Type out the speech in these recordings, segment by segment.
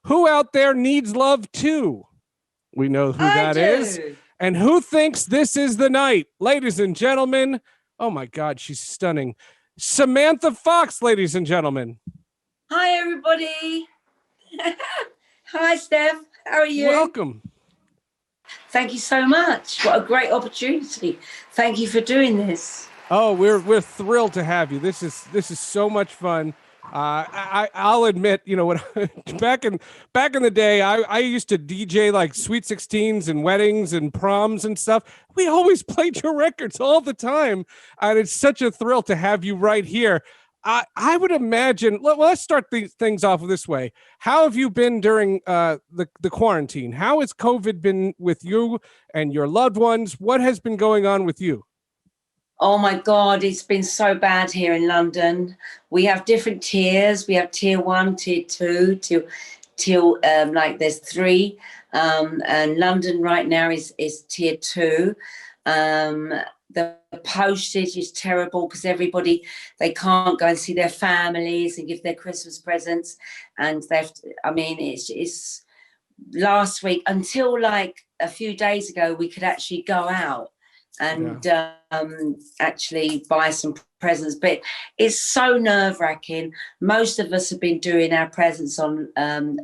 Who out there needs love too? We know who that is. And who thinks this is the night? Ladies and gentlemen, oh my God, she's stunning. Samantha Fox, ladies and gentlemen. Hi, everybody. Hi, Steph. How are you? Welcome. Thank you so much. What a great opportunity. Thank you for doing this. Oh, we're thrilled to have you. This is so much fun. I'll admit, you know, when back in the day, I used to DJ like Sweet 16s and weddings and proms and stuff. We always played your records all the time, and it's such a thrill to have you right here. I would imagine. Let's start these things off this way. How have you been during the quarantine? How has COVID been with you and your loved ones? What has been going on with you? Oh my God, it's been so bad here in London. We have different tiers. We have tier 1, tier 2, till like there's 3. And London right now is tier 2. The postage is terrible because everybody, they can't go and see their families and give their Christmas presents. And it's last week until like a few days ago, we could actually go out and actually buy some presents, but it's so nerve-wracking. Most of us have been doing our presents on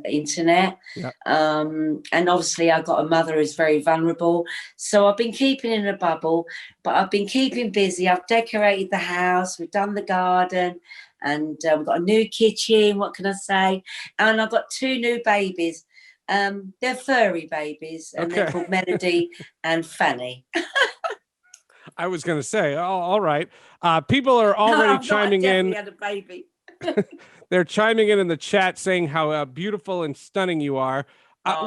internet, and obviously I've got a mother who's very vulnerable, so I've been keeping in a bubble, but I've been keeping busy. I've decorated the house, we've done the garden, and we've got a new kitchen, what can I say, and I've got 2 new babies. They're furry babies, and they're called Melody and Fanny. I was going to say, oh, all right. People are already chiming in. Had a baby. They're chiming in the chat saying how beautiful and stunning you are.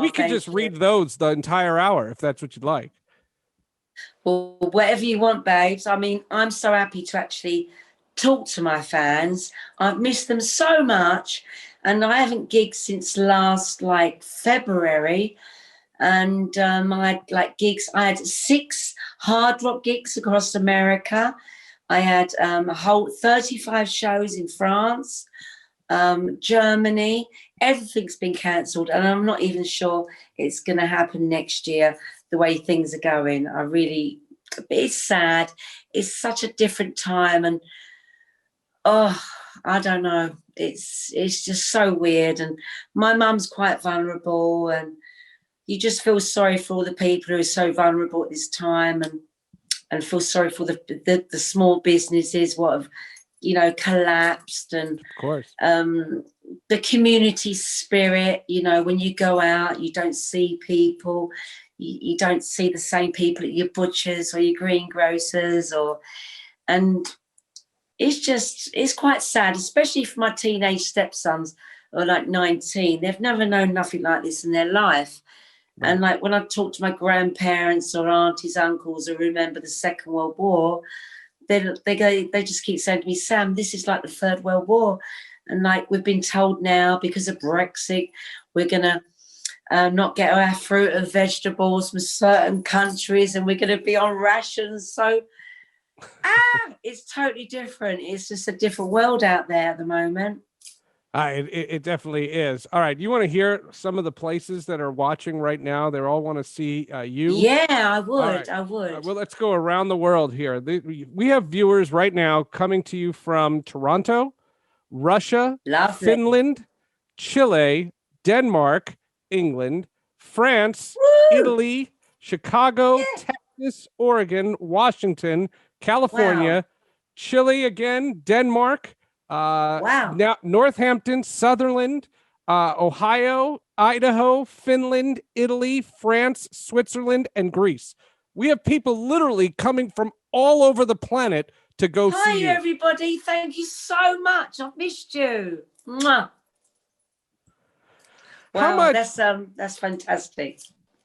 We could just read those the entire hour if that's what you'd like. Well, whatever you want, babes. I mean, I'm so happy to actually talk to my fans. I've missed them so much, and I haven't gigged since last February. And I had like gigs. I had 6 hard rock gigs across America. I had a whole 35 shows in France, Germany. Everything's been cancelled, and I'm not even sure it's going to happen next year the way things are going. It's sad. It's such a different time, and I don't know. It's just so weird, and my mum's quite vulnerable, and you just feel sorry for all the people who are so vulnerable at this time, and feel sorry for the small businesses what have, you know, collapsed, and of course the community spirit. You know, when you go out, you don't see people, you don't see the same people at your butchers or your greengrocers, and it's quite sad, especially for my teenage stepsons who are like 19. They've never known nothing like this in their life. Right. And like when I talk to my grandparents or aunties, uncles who remember the Second World War, they just keep saying to me, Sam, this is like the Third World War. And like we've been told now because of Brexit, we're going to not get our fruit and vegetables from certain countries, and we're going to be on rations. So it's totally different. It's just a different world out there at the moment. It definitely is. All right. You want to hear some of the places that are watching right now? They all want to see you. Yeah, I would. Right. I would. Well, let's go around the world here. We have viewers right now coming to you from Toronto, Russia, Lovely. Finland, Chile, Denmark, England, France, Woo! Italy, Chicago, Texas, Oregon, Washington, California, Chile again, Denmark, now Northampton, Sutherland, Ohio, Idaho, Finland, Italy, France, Switzerland, and Greece. We have people literally coming from all over the planet to go see you. Hi, everybody. Thank you so much. I've missed you. Mwah. Wow, that's fantastic.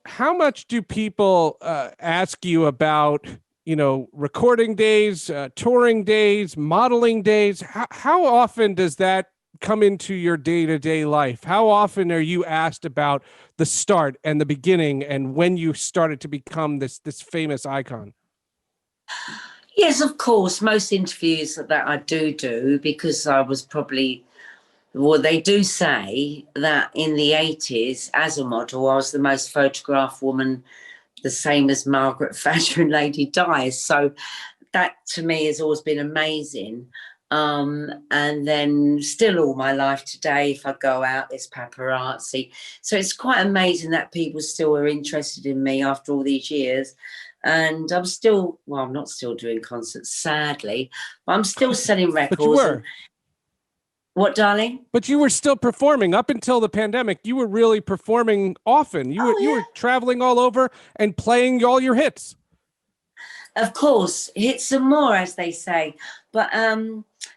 How much do people ask you about, you know, recording days, touring days, modeling days? How often does that come into your day-to-day life? How often are you asked about the start and the beginning and when you started to become this famous icon? Yes, of course. Most interviews that I do because I was probably Well, they do say that in the 80s, as a model, I was the most photographed woman, the same as Margaret Thatcher and Lady Di. So that to me has always been amazing. And then still all my life today, if I go out, there's paparazzi. So it's quite amazing that people still are interested in me after all these years. And I'm still, well, I'm not still doing concerts, sadly, but I'm still selling records. But you were. What, darling? But you were still performing up until the pandemic. You were really performing often. You were traveling all over and playing all your hits. Of course, hits some more, as they say. But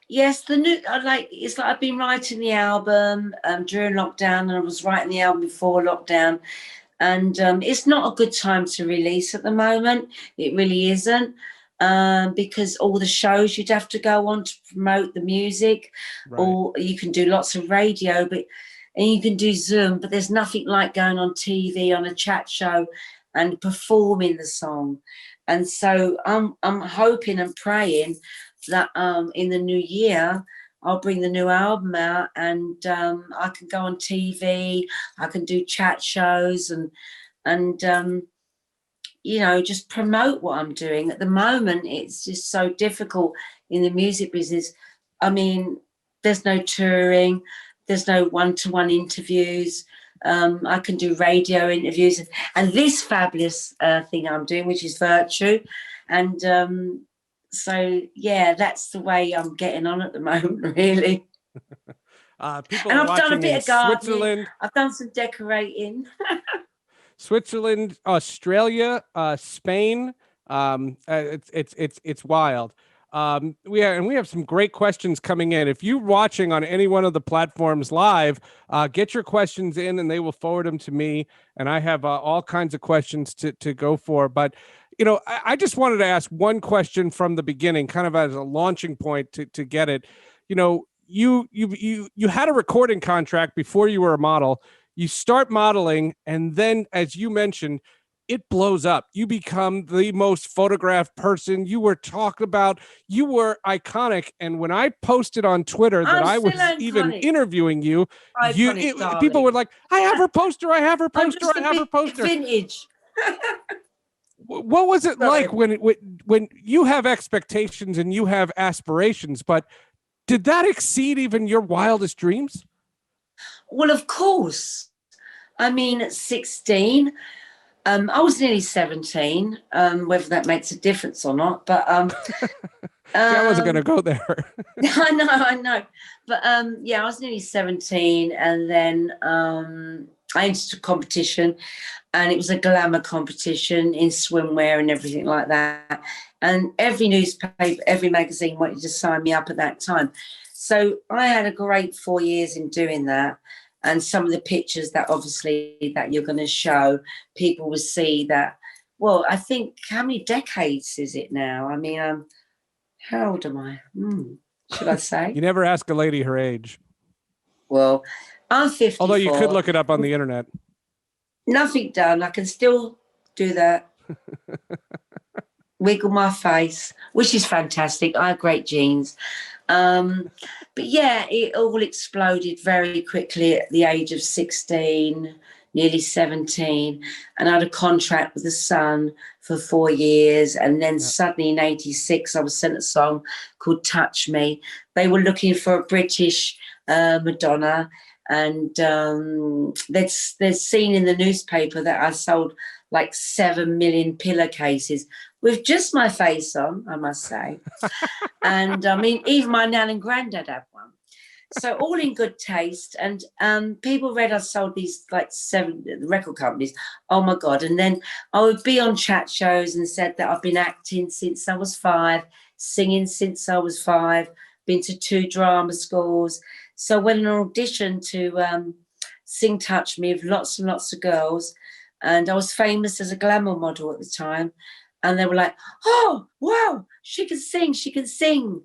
yes, it's like I've been writing the album during lockdown, and I was writing the album before lockdown. And it's not a good time to release at the moment. It really isn't. Because all the shows you'd have to go on to promote the music, right. Or you can do lots of radio, and you can do Zoom, but there's nothing like going on TV on a chat show and performing the song. And so I'm hoping and praying that in the new year I'll bring the new album out, and I can go on TV, I can do chat shows and you know, just promote what I'm doing. At the moment, it's just so difficult in the music business. I mean, there's no touring, there's no one-to-one interviews. I can do radio interviews and this fabulous thing I'm doing, which is Virtue. And so, yeah, that's the way I'm getting on at the moment, really. People and I've done a bit of gardening. Switzerland. I've done some decorating. Switzerland, Australia, Spain. It's wild. We have some great questions coming in. If you're watching on any one of the platforms live, get your questions in and they will forward them to me. And I have all kinds of questions to go for. But, you know, I just wanted to ask one question from the beginning, kind of as a launching point to get it. You know, you had a recording contract before you were a model. You start modeling, and then, as you mentioned, it blows up. You become the most photographed person. You were talked about. You were iconic. And when I posted on Twitter that I was even interviewing you, people were like, I have her poster. I have her poster. I have her poster. Vintage. What was it like when you have expectations and you have aspirations, but did that exceed even your wildest dreams? Well, of course. I mean, at 16, I was nearly 17, whether that makes a difference or not. But I wasn't going to go there. I know. But yeah, I was nearly 17, and then I entered a competition, and it was a glamour competition in swimwear and everything like that. And every newspaper, every magazine wanted to sign me up at that time. So I had a great 4 years in doing that. And some of the pictures that obviously that you're going to show, people will see that, well, I think, how many decades is it now? I mean, how old am I? Should I say? You never ask a lady her age. Well, I'm 54. Although you could look it up on the internet. Nothing done. I can still do that. Wiggle my face, which is fantastic. I have great genes. But yeah, it all exploded very quickly at the age of 16, nearly 17. And I had a contract with The Sun for 4 years. And then suddenly in 86, I was sent a song called Touch Me. They were looking for a British Madonna. And they'd seen in the newspaper that I sold like 7 million pillowcases with just my face on, I must say. And I mean, even my nan and granddad had one. So all in good taste. And people read I sold these like 7 record companies. Oh my God. And then I would be on chat shows and said that I've been acting since I was 5, singing since I was 5, been to 2 drama schools. So I went on an audition to sing Touch Me with lots and lots of girls. And I was famous as a glamour model at the time. And they were like, oh, wow, she can sing, she can sing.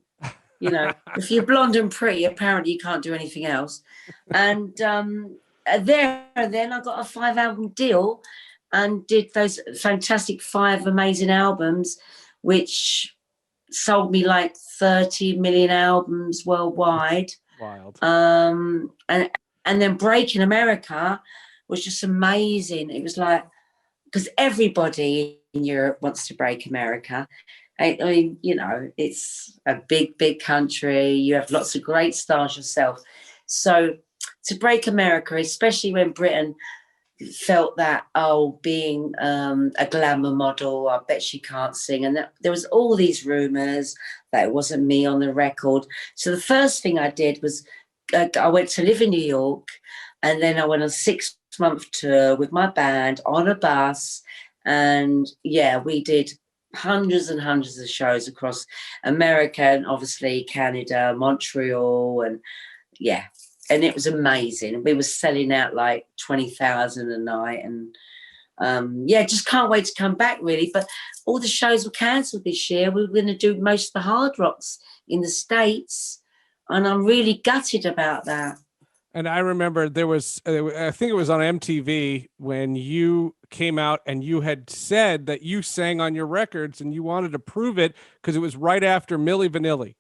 You know, if you're blonde and pretty, apparently you can't do anything else. And there and then I got a 5-album deal and did those fantastic 5 amazing albums, which sold me like 30 million albums worldwide. Wild. And then Breaking America was just amazing. It was like, because everybody in Europe wants to break America. I mean, you know, it's a big, big country. You have lots of great stars yourself. So to break America, especially when Britain felt that, oh, being a glamour model, I bet she can't sing. And there was all these rumours that it wasn't me on the record. So the first thing I did was I went to live in New York, and then I went on a 6-month tour with my band on a bus. And yeah, we did hundreds and hundreds of shows across America and obviously Canada, Montreal, and yeah. And it was amazing. We were selling out like 20,000 a night. And yeah, just can't wait to come back, really. But all the shows were cancelled this year. We were going to do most of the hard rocks in the States. And I'm really gutted about that. And I remember there was, I think it was on MTV when you came out and you had said that you sang on your records and you wanted to prove it because it was right after Milli Vanilli.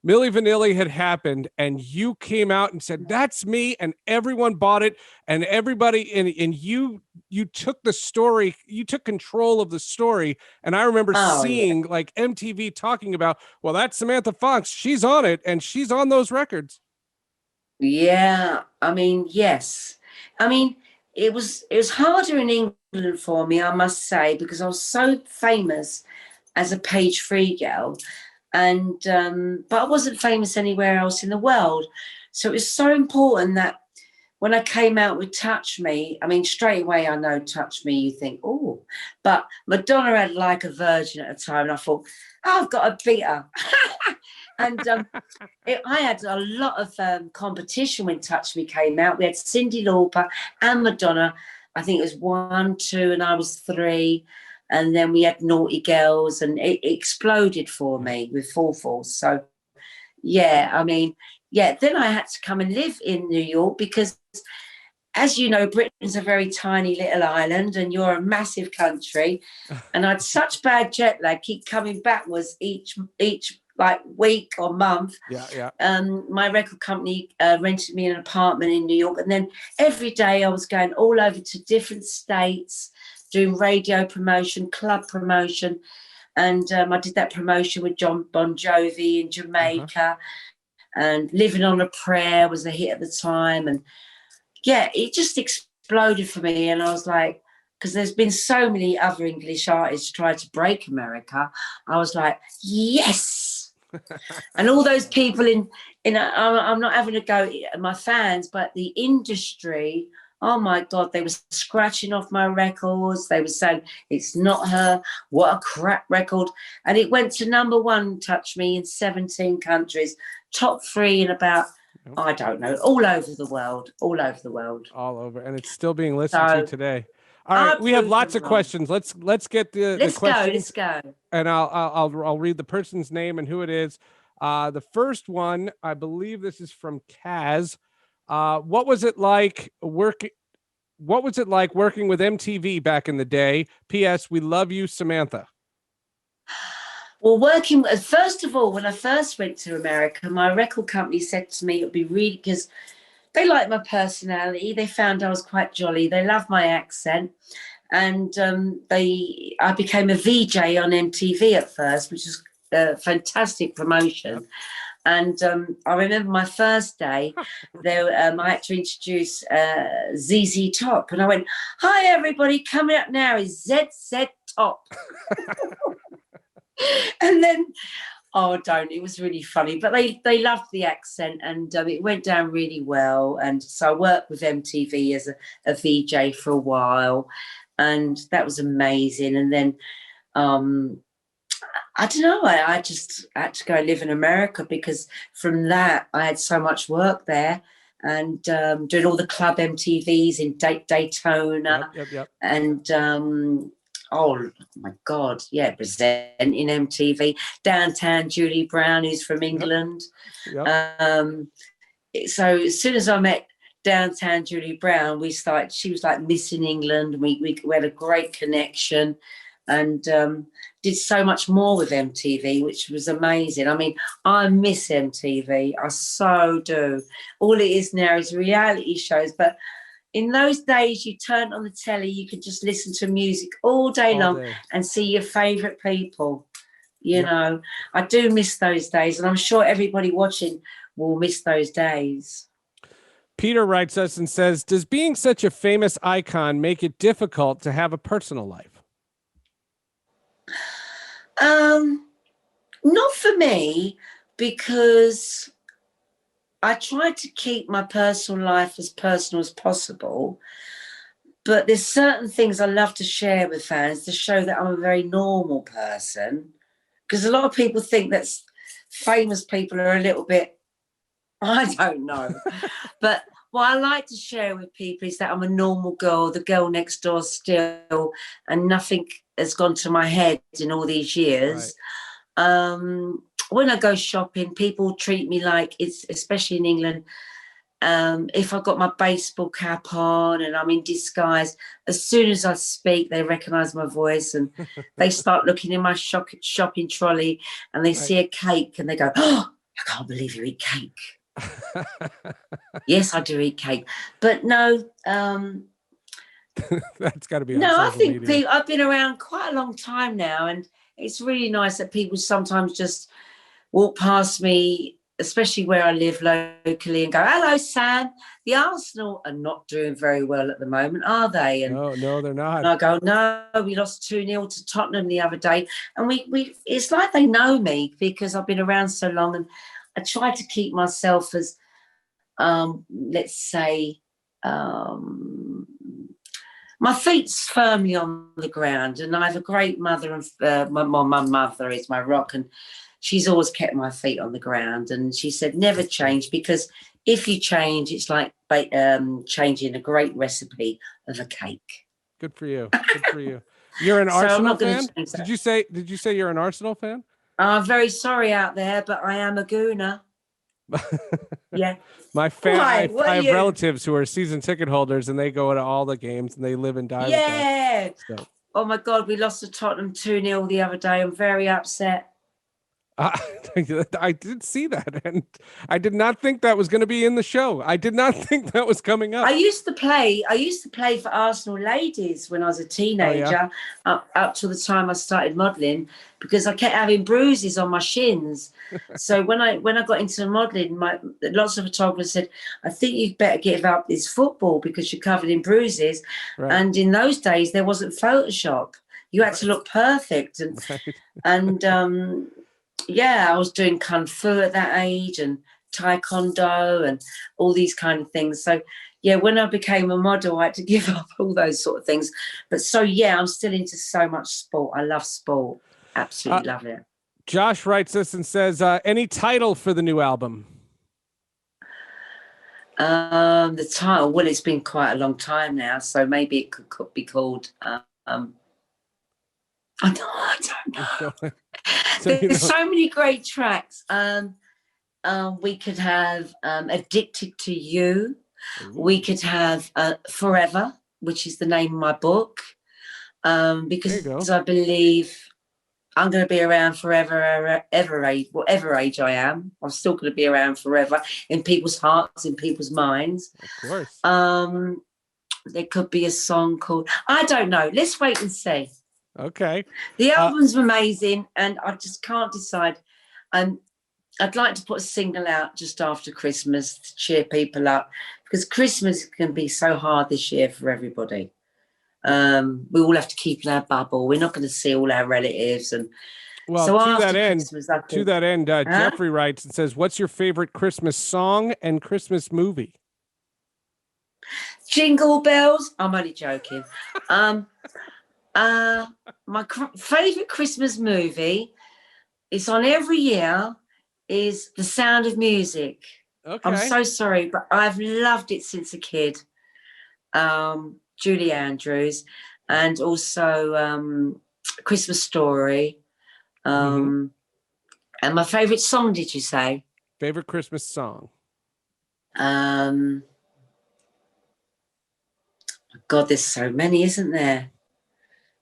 Milli Vanilli had happened and you came out and said, that's me. And everyone bought it. And everybody, and you took the story, you took control of the story. And I remember seeing like MTV talking about, well, that's Samantha Fox. She's on it and she's on those records. Yeah, I mean, yes. I mean, it was harder in England for me, I must say, because I was so famous as a page 3 girl. And but I wasn't famous anywhere else in the world. So it was so important that when I came out with Touch Me, I mean, straight away I know Touch Me, you think, oh, but Madonna had Like a Virgin at the time, and I thought, oh, I've got to beat her. And I had a lot of competition when Touch Me came out. We had Cyndi Lauper and Madonna. I think it was 1, 2, and I was 3. And then we had Naughty Girls, and it exploded for me with Full Force. So, yeah, I mean, yeah, then I had to come and live in New York because, as you know, Britain's a very tiny little island and you're a massive country. And I had such bad jet lag, keep coming backwards each like week or month. Yeah. My record company rented me an apartment in New York. And then every day I was going all over to different states, doing radio promotion, club promotion. And I did that promotion with John Bon Jovi in Jamaica. And Living on a Prayer was a hit at the time. And yeah, it just exploded for me. And I was like, because there's been so many other English artists try to break America. I was like, yes. And all those people I'm not having to go at my fans, but the industry, oh my God, they were scratching off my records. They were saying, it's not her. What a crap record. And it went to #1, Touch Me, in 17 countries, top 3 in about, I don't know, all over the world. All over. And it's still being listened to today. All right, we have lots of questions. Let's get the questions. Let's go. And I'll read the person's name and who it is. The first one, I believe this is from Kaz. What was it like working with MTV back in the day? P.S. We love you, Samantha. Well, first of all, when I first went to America, my record company said to me it would be really, because they liked my personality. They found I was quite jolly. They loved my accent. And I became a VJ on MTV at first, which was a fantastic promotion. And I remember my first day, I had to introduce ZZ Top. And I went, hi, everybody, coming up now is ZZ Top. And then, it was really funny. But they loved the accent, and it went down really well. And so I worked with MTV as a VJ for a while, and that was amazing. And then I don't know, I just had to go live in America, because from that I had so much work there, and doing all the club MTVs in Daytona. Yep. And oh my God, yeah, presenting MTV. Downtown Julie Brown, who's from England. Yep. So as soon as I met Downtown Julie Brown, she was like Miss in England. We had a great connection, and did so much more with MTV, which was amazing. I mean, I miss MTV. I so do. All it is now is reality shows. But in those days, you turned on the telly, you could just listen to music all day long and see your favourite people. You know, I do miss those days. And I'm sure everybody watching will miss those days. Peter writes us and says, does being such a famous icon make it difficult to have a personal life? Not for me, because I try to keep my personal life as personal as possible. But there's certain things I love to share with fans to show that I'm a very normal person. Because a lot of people think that famous people are a little bit, I don't know. But what I like to share with people is that I'm a normal girl, the girl next door still, and nothing has gone to my head in all these years. Right. When I go shopping, people treat me like it's, especially in England, if I've got my baseball cap on and I'm in disguise, as soon as I speak, they recognise my voice and they start looking in my shopping trolley and they see a cake and they go, oh, I can't believe you eat cake. Yes, I do eat cake. But no, that's got to be on no, I social think media. I've been around quite a long time now, and it's really nice that people sometimes just walk past me, especially where I live locally, and go, hello, Sam. The Arsenal are not doing very well at the moment, are they? And no, they're not. And I go, no, we lost 2-0 to Tottenham the other day. And we it's like they know me because I've been around so long, and I try to keep myself as, let's say, my feet's firmly on the ground, and I have a great mother, and my mother is my rock, and she's always kept my feet on the ground. And she said, never change, because if you change, it's like changing a great recipe of a cake. Good for you. Good for you. You're an Arsenal fan? Did you say you're an Arsenal fan? I'm very sorry out there, but I am a Gooner. Yeah. I have relatives who are season ticket holders, and they go to all the games and they live and die with that. So. Oh my God, we lost to Tottenham 2-0 the other day. I'm very upset. I did see that, and I did not think that was going to be in the show. I did not think that was coming up. I used to play for Arsenal ladies when I was a teenager, up to the time I started modelling, because I kept having bruises on my shins. So when I got into modelling, lots of photographers said, I think you'd better give up this football because you're covered in bruises. Right. And in those days, there wasn't Photoshop. You had to look perfect. And yeah, I was doing Kung Fu at that age, and Taekwondo and all these kind of things. So, yeah, when I became a model, I had to give up all those sort of things. But so, yeah, I'm still into so much sport. I love sport. Absolutely love it. Josh writes us and says, any title for the new album? The title, well, it's been quite a long time now, so maybe it could be called... I don't know. There's so many great tracks. We could have Addicted to You. Ooh. We could have Forever, which is the name of my book. Because I believe I'm going to be around forever, whatever age I am. I'm still going to be around forever in people's hearts, in people's minds. Of course. There could be a song called, I don't know. Let's wait and see. Okay. The album's amazing, and I just can't decide. I'd like to put a single out just after Christmas to cheer people up, because Christmas can be so hard this year for everybody. We all have to keep in our bubble. We're not going to see all our relatives. And well, so to that end, Jeffrey writes and says, what's your favorite Christmas song and Christmas movie? Jingle Bells. I'm only joking. My favourite Christmas movie, it's on every year, is The Sound of Music. Okay. I'm so sorry, but I've loved it since a kid. Julie Andrews, and also Christmas Story. And my favourite song, did you say? Favourite Christmas song? God, there's so many, isn't there?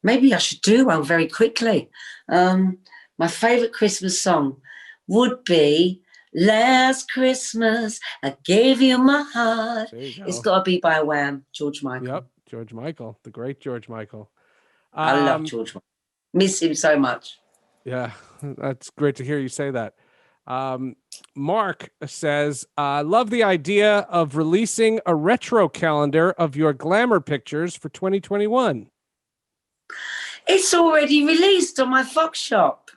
maybe I should do one very quickly. My favourite Christmas song would be Last Christmas, I Gave You My Heart. It's got to be by Wham, George Michael. Yep, George Michael, the great George Michael. I love George Michael. Miss him so much. Yeah, that's great to hear you say that. Mark says, love the idea of releasing a retro calendar of your glamour pictures for 2021. It's already released on my Fox shop.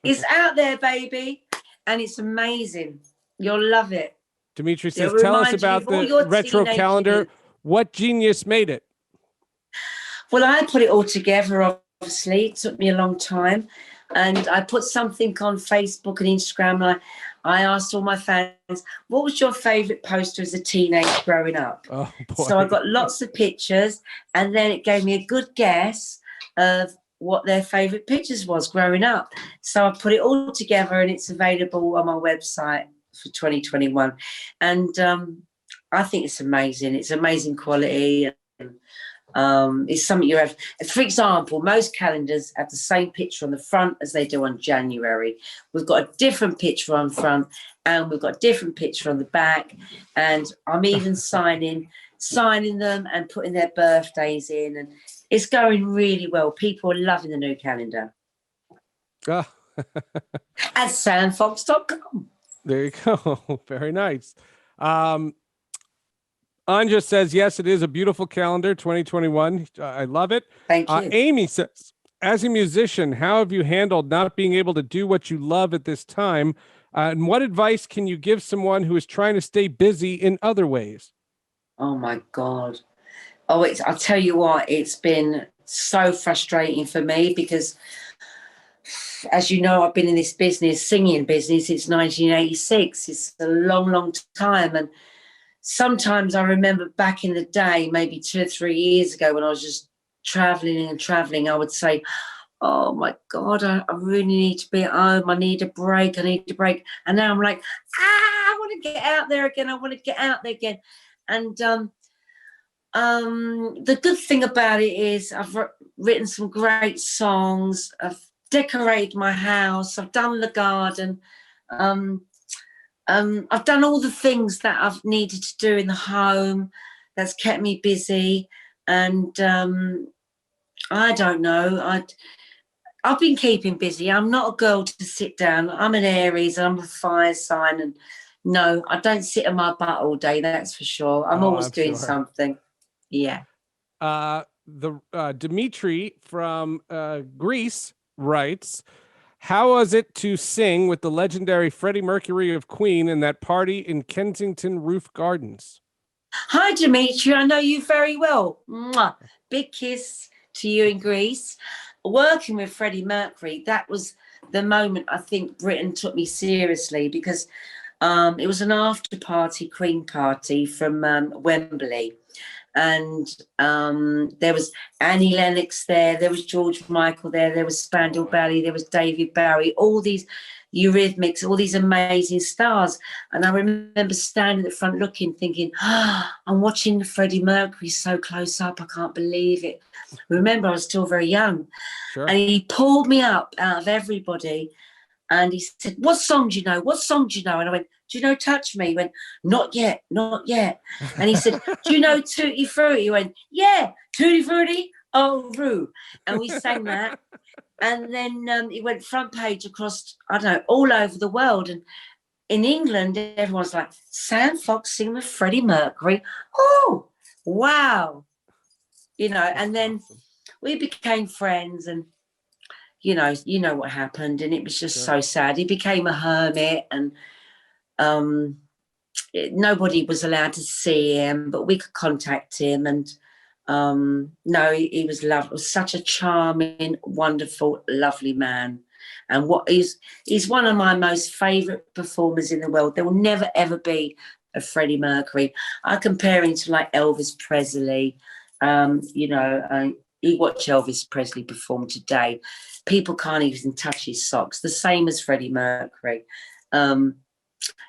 It's out there, baby. And it's amazing. You'll love it. Dimitri says, tell us about the retro calendar. Years. What genius made it? Well, I put it all together, obviously. It took me a long time. And I put something on Facebook and Instagram. And I asked all my fans, what was your favourite poster as a teenager growing up? Oh, boy. So I got lots of pictures. And then it gave me a good guess of what their favourite pictures was growing up. So I put it all together and it's available on my website for 2021. And I think it's amazing. It's amazing quality. It's something you have. For example, most calendars have the same picture on the front as they do on January. We've got a different picture on front and we've got a different picture on the back. And I'm even signing them and putting their birthdays in. And it's going really well. People are loving the new calendar. Oh. At samfox.com. There you go. Very nice. Anja says, yes, it is a beautiful calendar, 2021. I love it. Thank you. Amy says, as a musician, how have you handled not being able to do what you love at this time? And what advice can you give someone who is trying to stay busy in other ways? Oh, my God. I'll tell you what, it's been so frustrating for me because, as you know, I've been in this business, singing business, since 1986. It's a long, long time. And sometimes I remember back in the day, maybe 2 or 3 years ago when I was just traveling, I would say, oh, my God, I really need to be at home. I need a break. And now I'm like, I want to get out there again. And the good thing about it is I've written some great songs. I've decorated my house. I've done the garden. I've done all the things that I've needed to do in the home. That's kept me busy. And I don't know. I've been keeping busy. I'm not a girl to sit down. I'm an Aries. I'm a fire sign. And no, I don't sit on my butt all day. That's for sure. I'm always doing something. Yeah. Dimitri from Greece writes, how was it to sing with the legendary Freddie Mercury of Queen in that party in Kensington Roof Gardens? Hi, Dimitri. I know you very well. Mwah. Big kiss to you in Greece. Working with Freddie Mercury, that was the moment I think Britain took me seriously because it was an after party, Queen party from Wembley. And there was Annie Lennox there was George Michael there was Spandau Ballet, there was David Bowie, all these Eurythmics, all these amazing stars. And I remember standing at the front looking, thinking, I'm watching Freddie Mercury so close up, I can't believe it. Remember, I was still very young. Sure. And he pulled me up out of everybody and he said, what song do you know? And I went, do you know Touch Me? He went, not yet. And he said, do you know Tutti Frutti? He went, yeah, Tutti Frutti, oh, Roo. And we sang that. And then he went front page across, I don't know, all over the world. And in England, everyone's like, Sam Fox singing with Freddie Mercury. Oh, wow. You know, and then we became friends and, you know what happened. And it was just so sad. He became a hermit and nobody was allowed to see him, but we could contact him. And no, he was lovely. Was such a charming, wonderful, lovely man. And he's one of my most favourite performers in the world. There will never, ever be a Freddie Mercury. I compare him to like Elvis Presley. You watch Elvis Presley perform today, people can't even touch his socks, the same as Freddie Mercury.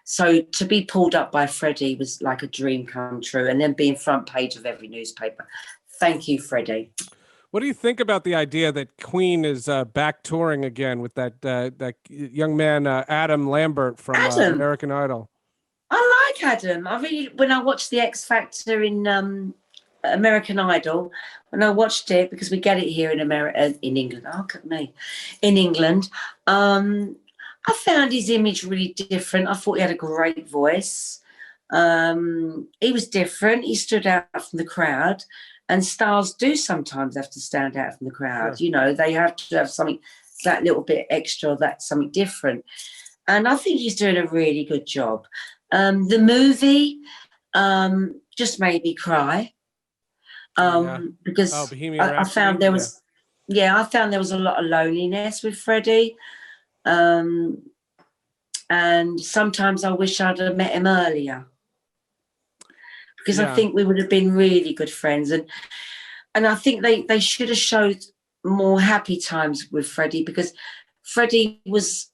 So to be pulled up by Freddie was like a dream come true, and then being front page of every newspaper. Thank you, Freddie. What do you think about the idea that Queen is back touring again with that young man Adam Lambert from Adam, American Idol? I like Adam. I really, when I watched the X Factor in American Idol, when I watched it, because we get it here in America, in England. Oh, look at me, in England. I found his image really different. I thought he had a great voice. He was different. He stood out from the crowd, and stars do sometimes have to stand out from the crowd. Sure. You know, they have to have something that little bit extra, that's something different. And I think he's doing a really good job. The movie just made me cry because Bohemian I found there was, I found there was a lot of loneliness with Freddie. And sometimes I wish I'd have met him earlier, because I think we would have been really good friends. And I think they should have showed more happy times with Freddie, because Freddie was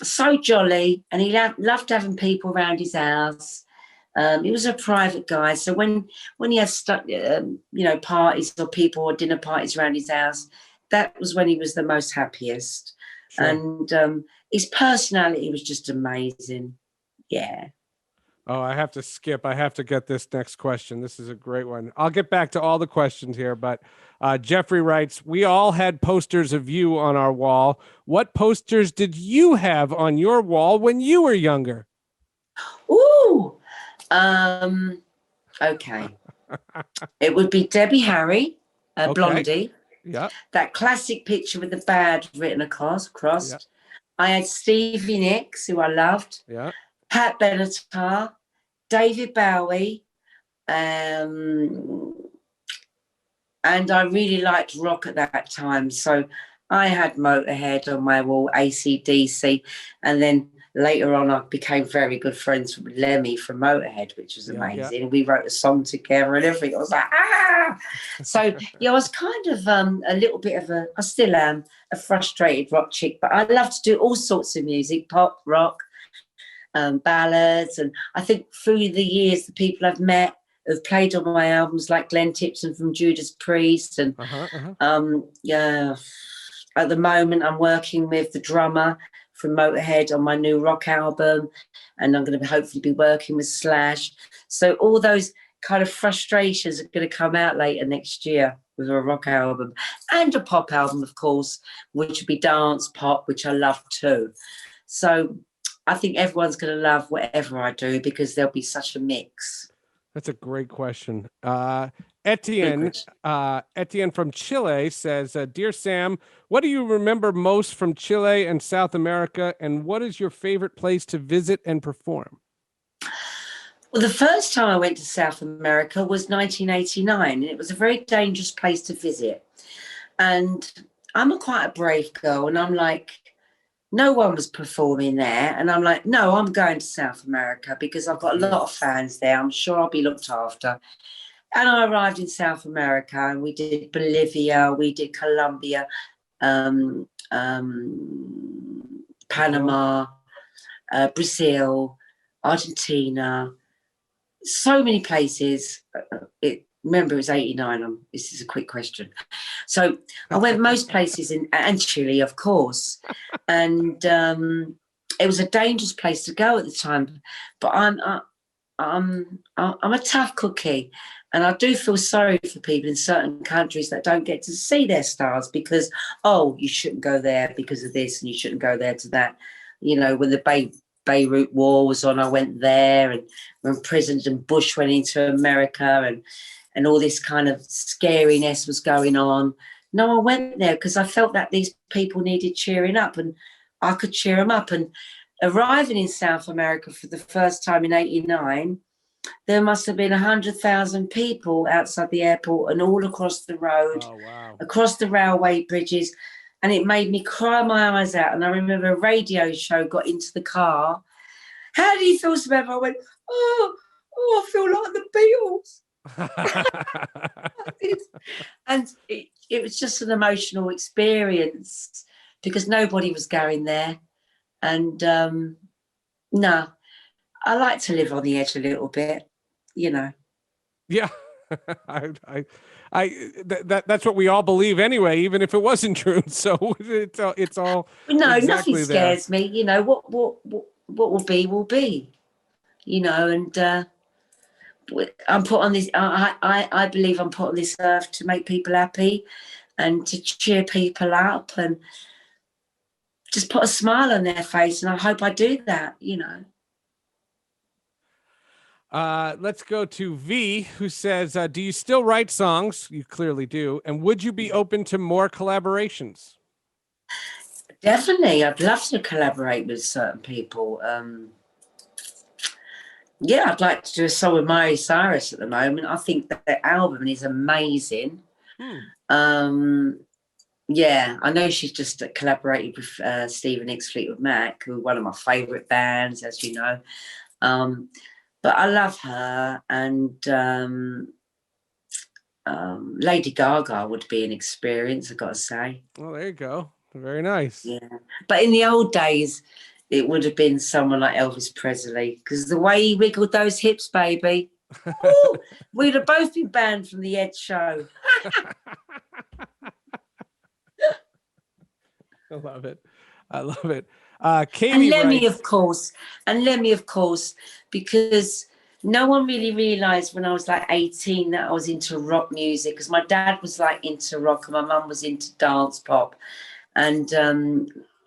so jolly and he loved having people around his house. He was a private guy, so when he had parties or people or dinner parties around his house, that was when he was the most happiest. Sure. And his personality was just amazing. Yeah. Oh, I have to skip. I have to get this next question. This is a great one. I'll get back to all the questions here, but Jeffrey writes, we all had posters of you on our wall. What posters did you have on your wall when you were younger? Ooh. Okay. It would be Debbie Harry, Blondie. Yeah. That classic picture with the bad written across. Yeah. I had Stevie Nicks, who I loved. Yeah. Pat Benatar, David Bowie, and I really liked rock at that time. So I had Motorhead on my wall, AC/DC, and then later on I became very good friends with Lemmy from Motorhead, which was amazing. Yeah. We wrote a song together and everything. I was like, ah! So, I was kind of a little bit of I still am a frustrated rock chick, but I love to do all sorts of music, pop, rock, ballads. And I think through the years, the people I've met have played on my albums, like Glenn Tipton from Judas Priest. And at the moment I'm working with the drummer from Motorhead on my new rock album, and I'm going to hopefully be working with Slash. So all those kind of frustrations are going to come out later next year with a rock album and a pop album, of course, which would be dance pop, which I love too. So I think everyone's going to love whatever I do, because there'll be such a mix. That's a great question. Etienne from Chile says, Dear Sam, what do you remember most from Chile and South America, and what is your favorite place to visit and perform? Well, the first time I went to South America was 1989, and it was a very dangerous place to visit. And I'm quite a brave girl, and I'm like, no one was performing there. And I'm like, no, I'm going to South America because I've got a lot of fans there. I'm sure I'll be looked after. And I arrived in South America, and we did Bolivia, we did Colombia, Panama, Brazil, Argentina, so many places. Remember, it was 89. This is a quick question. So I went most places and Chile, of course. And it was a dangerous place to go at the time. But I'm a tough cookie. And I do feel sorry for people in certain countries that don't get to see their stars because, you shouldn't go there because of this and you shouldn't go there to that. You know, when the Beirut War was on, I went there. And when President Bush went into America and all this kind of scariness was going on. No, I went there because I felt that these people needed cheering up and I could cheer them up. And arriving in South America for the first time in 89, there must have been 100,000 people outside the airport and all across the road, across the railway bridges. And it made me cry my eyes out. And I remember a radio show got into the car. How do you feel, Samantha? I went, I feel like the Beatles. And it was just an emotional experience because nobody was going there. And no, I like to live on the edge a little bit, you know. Yeah. That's what we all believe anyway, even if it wasn't true. So it's all No, exactly nothing scares me. You know, what will be, you know, and I'm put on this, I believe I'm put on this earth to make people happy and to cheer people up and just put a smile on their face. And I hope I do that, you know. Let's go to V, who says, do you still write songs? You clearly do. And would you be open to more collaborations? Definitely. I'd love to collaborate with certain people. Yeah, I'd like to do a song with Myra Cyrus at the moment. I think that the album is amazing. Yeah, I know she's just collaborated with Stephen X Fleetwood Mac, who are one of my favourite bands, as you know. But I love her, and Lady Gaga would be an experience, I've got to say. Well, there you go. Very nice. Yeah, but in the old days, it would have been someone like Elvis Presley, because the way he wiggled those hips, baby, ooh, we'd have both been banned from the Ed Show. I love it. I love it. Katie and Lemmy, writes, of course, because no one really realised when I was like 18 that I was into rock music, because my dad was like into rock and my mum was into dance pop. And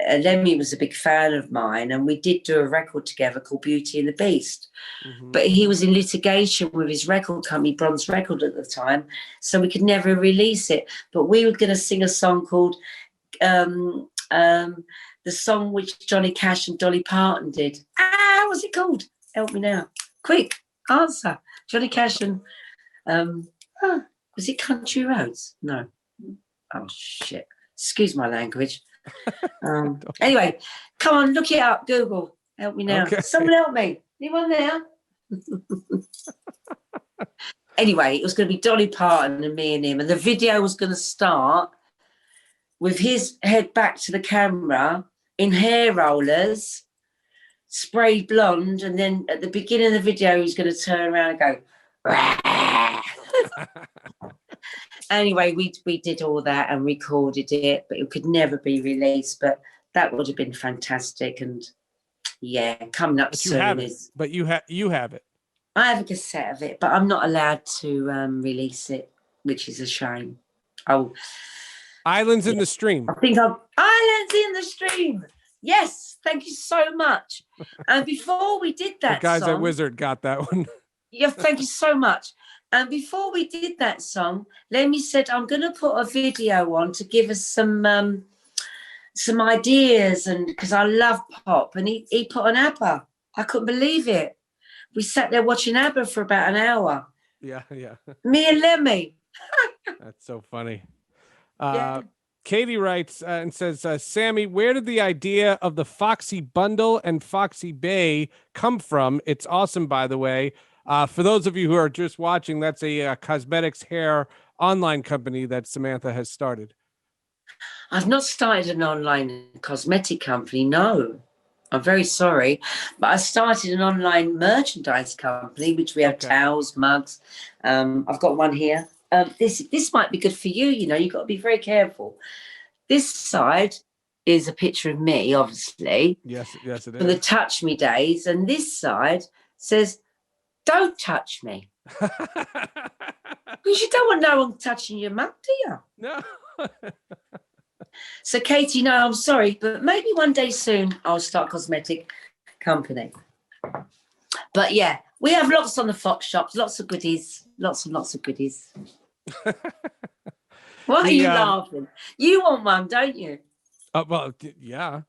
Lemmy was a big fan of mine, and we did do a record together called Beauty and the Beast. But he was in litigation with his record company, Bronze Record at the time, so we could never release it. But we were going to sing a song called the song which Johnny Cash and Dolly Parton did. What's it called? Help me now. Quick, answer. Johnny Cash and was it Country Roads? No. Oh shit. Excuse my language. Anyway, come on, look it up. Google. Help me now. Okay. Someone help me. Anyone there? Anyway, it was going to be Dolly Parton and me and him, and the video was going to start with his head back to the camera in hair rollers, sprayed blonde, and then at the beginning of the video, he's going to turn around and go, Rah! Anyway, we did all that and recorded it, but it could never be released. But that would have been fantastic. And yeah, coming up soon is. But you have it. I have a cassette of it, but I'm not allowed to release it, which is a shame. Oh, Islands in the Stream. I think Islands in the Stream. Yes, thank you so much. And before we did that, the guys at Wizard got that one. Yeah, thank you so much. And before we did that song, Lemmy said, I'm going to put a video on to give us some ideas, and because I love pop. And he put on ABBA. I couldn't believe it. We sat there watching ABBA for about an hour. Yeah. Me and Lemmy. That's so funny. Yeah. Katie writes and says, Sammy, where did the idea of the Foxy Bundle and Foxy Bay come from? It's awesome, by the way. For those of you who are just watching, that's a cosmetics hair online company that Samantha has started. I've not started an online cosmetic company, no. I'm very sorry. But I started an online merchandise company, which we have towels, mugs. I've got one here. This might be good for you, you know, you've got to be very careful. This side is a picture of me, obviously. Yes, it is. For the Touch Me days. And this side says, don't touch me. Because you don't want no one touching your mug, do you? No. So, Katie, no, I'm sorry, but maybe one day soon I'll start a cosmetic company. But, yeah, we have lots on the Fox shops, lots of goodies, lots and lots of goodies. Why are you laughing? You want one, don't you? Well, yeah.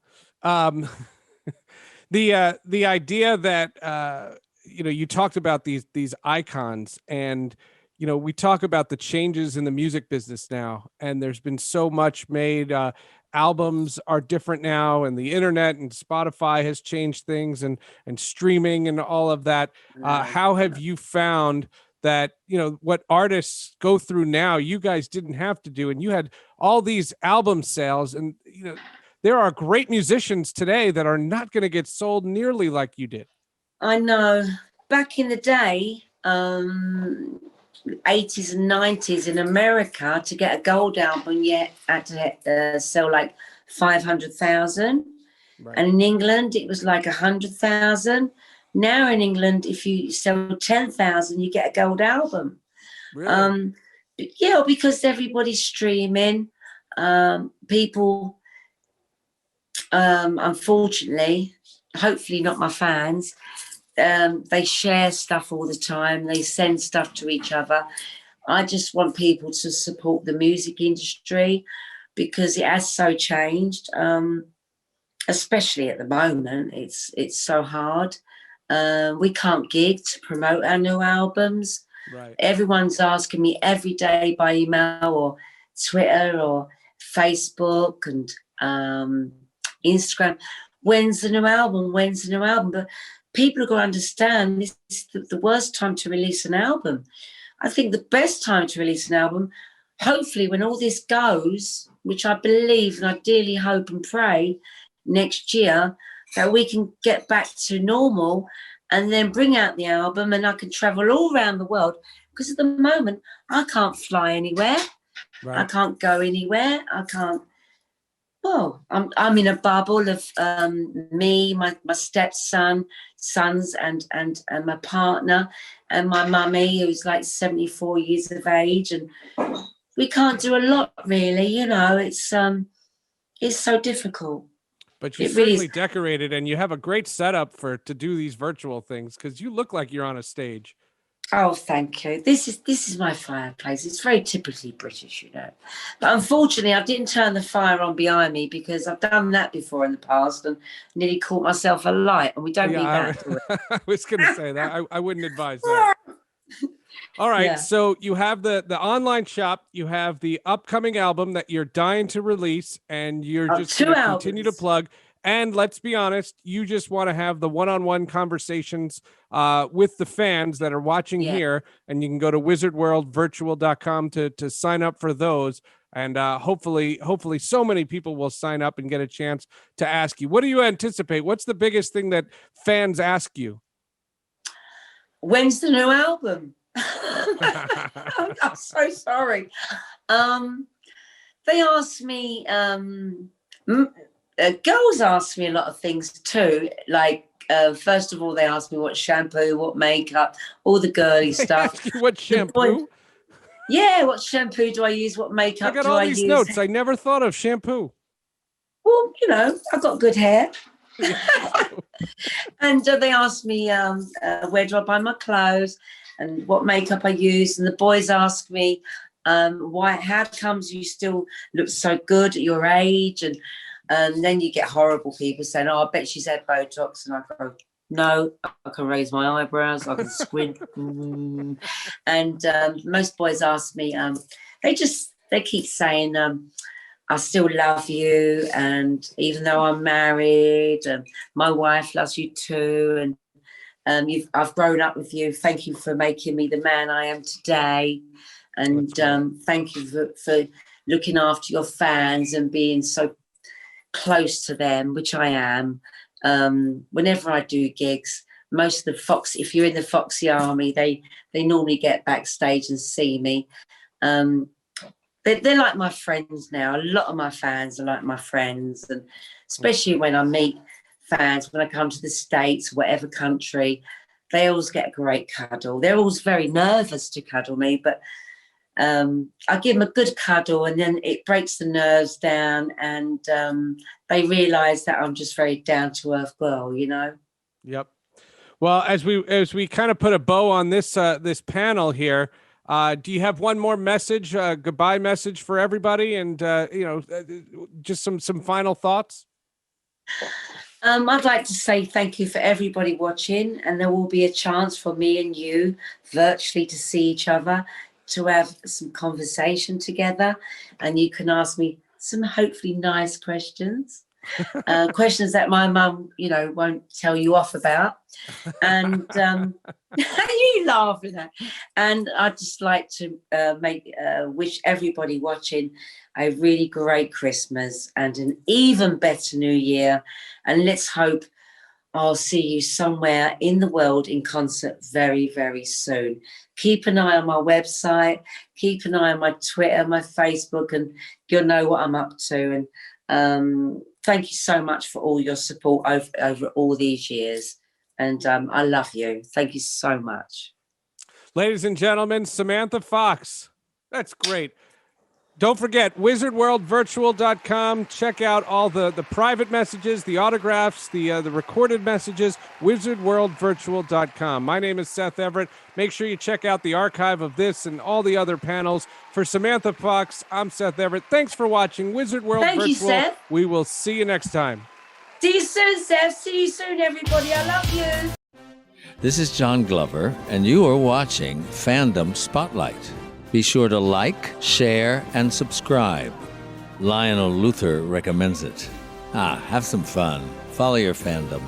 The idea that... you talked about these icons, and we talk about the changes in the music business now, and there's been so much made. Albums are different now, and the internet and Spotify has changed things, and streaming and all of that. How have you found that what artists go through now, you guys didn't have to do, and you had all these album sales, and there are great musicians today that are not going to get sold nearly like you did. I know. Back in the day, 80s and 90s in America, to get a gold album, you had to sell like 500,000. Right. And in England, it was like 100,000. Now in England, if you sell 10,000, you get a gold album. Really? Yeah, because everybody's streaming. People, unfortunately, hopefully not my fans, they share stuff all the time. They send stuff to each other. I just want people to support the music industry because it has so changed, especially at the moment. It's so hard. We can't gig to promote our new albums. Right. Everyone's asking me every day by email or Twitter or Facebook and Instagram, when's the new album? When's the new album? But people are going to understand this is the worst time to release an album. I think the best time to release an album, hopefully when all this goes, which I believe and I dearly hope and pray next year, that we can get back to normal and then bring out the album and I can travel all around the world. Because at the moment, I can't fly anywhere. Right. I can't go anywhere. I can't. Well, I'm in a bubble of me, my stepson, sons, and my partner, and my mummy, who's like 74 years of age, and we can't do a lot really. You know, it's so difficult. But you're certainly decorated, and you have a great setup to do these virtual things because you look like you're on a stage. Oh, thank you. This is my fireplace. It's very typically British, you know. But unfortunately, I didn't turn the fire on behind me because I've done that before in the past and nearly caught myself alight. And we don't need that. I was going to say that. I wouldn't advise that. All right. Yeah. So you have the online shop. You have the upcoming album that you're dying to release, and you're just going to continue to plug. And let's be honest, you just want to have the one-on-one conversations with the fans that are watching here. And you can go to wizardworldvirtual.com to sign up for those. And hopefully so many people will sign up and get a chance to ask you. What do you anticipate? What's the biggest thing that fans ask you? When's the new album? I'm so sorry. They ask me... girls ask me a lot of things too. Like, first of all, they ask me what shampoo, what makeup, all the girly stuff. Ask you what shampoo? What shampoo do I use? What makeup do I use? I got all these notes. I never thought of shampoo. Well, you know, I've got good hair. And they ask me where do I buy my clothes and what makeup I use. And the boys ask me, how comes you still look so good at your age? And then you get horrible people saying, oh, I bet she's had Botox. And I go, no, I can raise my eyebrows, I can squint. And most boys ask me, they keep saying, I still love you. And even though I'm married, my wife loves you too. And I've grown up with you. Thank you for making me the man I am today. And thank you for looking after your fans and being so close to them, which I am. Whenever I do gigs, most of the Fox, if you're in the Foxy Army, they normally get backstage and see me. They're like my friends now. A lot of my fans are like my friends, and especially when I meet fans, when I come to the States, whatever country, they always get a great cuddle. They're always very nervous to cuddle me, but I give them a good cuddle, and then it breaks the nerves down, and they realize that I'm just very down to earth girl, you know. Yep. Well, as we kind of put a bow on this panel here, do you have one more message, goodbye message for everybody, and just some final thoughts? I'd like to say thank you for everybody watching, and there will be a chance for me and you virtually to see each other, to have some conversation together, and you can ask me some hopefully nice questions, questions that my mum, won't tell you off about. And you laugh at that. And I'd just like to wish everybody watching a really great Christmas and an even better New Year. And let's hope I'll see you somewhere in the world in concert very, very soon. Keep an eye on my website, keep an eye on my Twitter, my Facebook, and you'll know what I'm up to. And thank you so much for all your support over all these years. And I love you. Thank you so much. Ladies and gentlemen, Samantha Fox. That's great. Don't forget, wizardworldvirtual.com. Check out all the private messages, the autographs, the recorded messages, wizardworldvirtual.com. My name is Seth Everett. Make sure you check out the archive of this and all the other panels. For Samantha Fox, I'm Seth Everett. Thanks for watching Wizard World Thank Virtual. you, Seth. We will see you next time. See you soon, Seth. See you soon, everybody. I love you. This is John Glover, and you are watching Fandom Spotlight. Be sure to like, share, and subscribe. Lionel Luther recommends it. Have some fun. Follow your fandom.